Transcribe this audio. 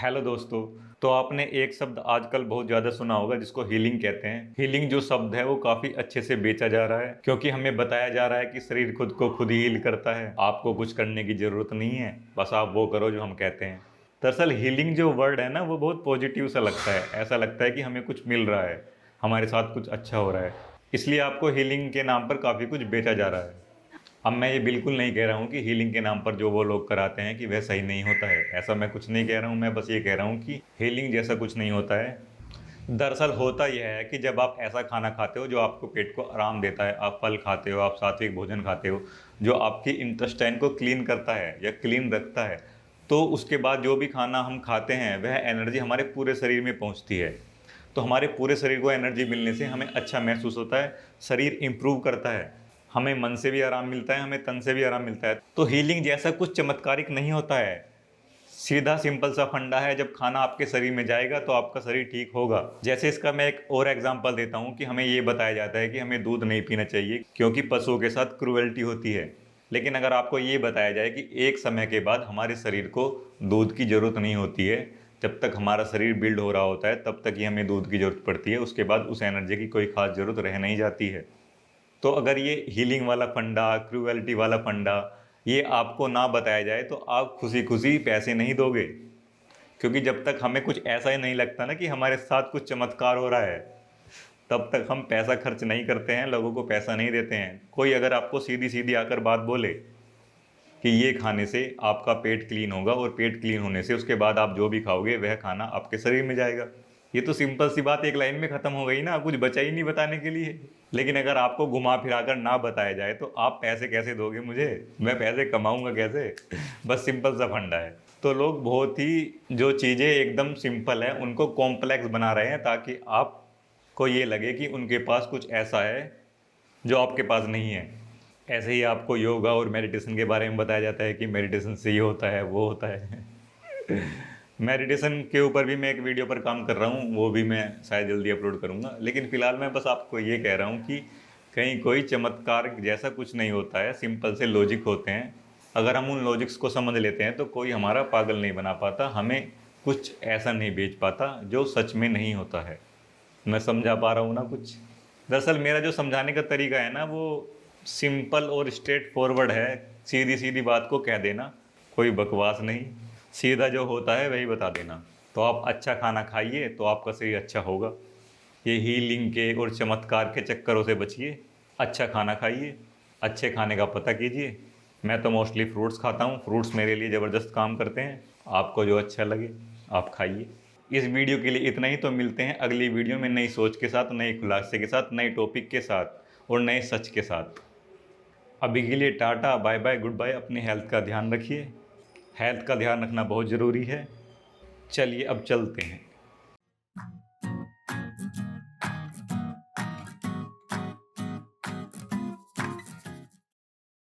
Hello दोस्तों। तो आपने एक शब्द आजकल बहुत ज़्यादा सुना होगा जिसको हीलिंग कहते हैं। हीलिंग जो शब्द है वो काफ़ी अच्छे से बेचा जा रहा है क्योंकि हमें बताया जा रहा है कि शरीर खुद को खुद ही हील करता है, आपको कुछ करने की ज़रूरत नहीं है, बस आप वो करो जो हम कहते हैं। दरअसल हीलिंग जो वर्ड है ना वो बहुत पॉजिटिव सा लगता है, ऐसा लगता है कि हमें कुछ मिल रहा है, हमारे साथ कुछ अच्छा हो रहा है, इसलिए आपको हीलिंग के नाम पर काफ़ी कुछ बेचा जा रहा है। अब मैं ये बिल्कुल नहीं कह रहा हूँ कि हीलिंग के नाम पर जो वो लोग कराते हैं कि वह सही नहीं होता है, ऐसा मैं कुछ नहीं कह रहा हूँ। मैं बस ये कह रहा हूँ कि हीलिंग जैसा कुछ नहीं होता है। दरअसल होता यह है कि जब आप ऐसा खाना खाते हो जो आपको पेट को आराम देता है, आप फल खाते हो, आप सात्विक भोजन खाते हो जो आपकी इंटेस्टाइन को क्लीन करता है या क्लीन रखता है, तो उसके बाद जो भी खाना हम खाते हैं वह एनर्जी हमारे पूरे शरीर में पहुँचती है। तो हमारे पूरे शरीर को एनर्जी मिलने से हमें अच्छा महसूस होता है, शरीर इम्प्रूव करता है, हमें मन से भी आराम मिलता है, हमें तन से भी आराम मिलता है। तो हीलिंग जैसा कुछ चमत्कारिक नहीं होता है, सीधा सिंपल सा फंडा है, जब खाना आपके शरीर में जाएगा तो आपका शरीर ठीक होगा। जैसे इसका मैं एक और एग्जांपल देता हूँ कि हमें ये बताया जाता है कि हमें दूध नहीं पीना चाहिए क्योंकि पशुओं के साथ क्रूएल्टी होती है। लेकिन अगर आपको ये बताया जाए कि एक समय के बाद हमारे शरीर को दूध की ज़रूरत नहीं होती है, जब तक हमारा शरीर बिल्ड हो रहा होता है तब तक ही हमें दूध की ज़रूरत पड़ती है, उसके बाद उस एनर्जी की कोई ख़ास ज़रूरत रह नहीं जाती है। तो अगर ये हीलिंग वाला फंडा, क्रूएल्टी वाला फंडा ये आपको ना बताया जाए तो आप खुशी-खुशी पैसे नहीं दोगे। क्योंकि जब तक हमें कुछ ऐसा ही नहीं लगता ना कि हमारे साथ कुछ चमत्कार हो रहा है, तब तक हम पैसा खर्च नहीं करते हैं, लोगों को पैसा नहीं देते हैं। कोई अगर आपको सीधी-सीधी आकर बात बोले कि ये खाने से आपका पेट क्लीन होगा और पेट क्लीन होने से उसके बाद आप जो भी खाओगे वह खाना आपके शरीर में जाएगा, ये तो सिंपल सी बात एक लाइन में ख़त्म हो गई ना, कुछ बचा ही नहीं बताने के लिए। लेकिन अगर आपको घुमा फिरा कर ना बताया जाए तो आप पैसे कैसे दोगे मुझे, मैं पैसे कमाऊंगा कैसे? बस सिंपल सा फंडा है। तो लोग बहुत ही जो चीज़ें एकदम सिंपल है उनको कॉम्प्लेक्स बना रहे हैं ताकि आपको ये लगे कि उनके पास कुछ ऐसा है जो आपके पास नहीं है। ऐसे ही आपको योगा और मेडिटेशन के बारे में बताया जाता है कि मेडिटेशन से ये होता है वो होता है। मेडिटेशन के ऊपर भी मैं एक वीडियो पर काम कर रहा हूँ, वो भी मैं शायद जल्दी अपलोड करूँगा। लेकिन फ़िलहाल मैं बस आपको ये कह रहा हूँ कि कहीं कोई चमत्कार जैसा कुछ नहीं होता है, सिंपल से लॉजिक होते हैं। अगर हम उन लॉजिक्स को समझ लेते हैं तो कोई हमारा पागल नहीं बना पाता, हमें कुछ ऐसा नहीं बेच पाता जो सच में नहीं होता है। मैं समझा पा रहा हूँ ना कुछ? दरअसल मेरा जो समझाने का तरीका है ना वो सिंपल और स्ट्रेट फॉरवर्ड है, सीधी-सीधी बात को कह देना, कोई बकवास नहीं, सीधा जो होता है वही बता देना। तो आप अच्छा खाना खाइए तो आपका शरीर अच्छा होगा। ये हीलिंग के और चमत्कार के चक्करों से बचिए, अच्छा खाना खाइए, अच्छे खाने का पता कीजिए। मैं तो मोस्टली फ्रूट्स खाता हूँ, फ्रूट्स मेरे लिए ज़बरदस्त काम करते हैं। आपको जो अच्छा लगे आप खाइए। इस वीडियो के लिए इतना ही, तो मिलते हैं अगली वीडियो में नई सोच के साथ, नए खुलासे के साथ, नए टॉपिक के साथ और नए सच के साथ। अभी के लिए टाटा, बाय बाय, गुड बाय। अपनी हेल्थ का ध्यान रखिए, हेल्थ का ध्यान रखना बहुत ज़रूरी है। चलिए अब चलते हैं।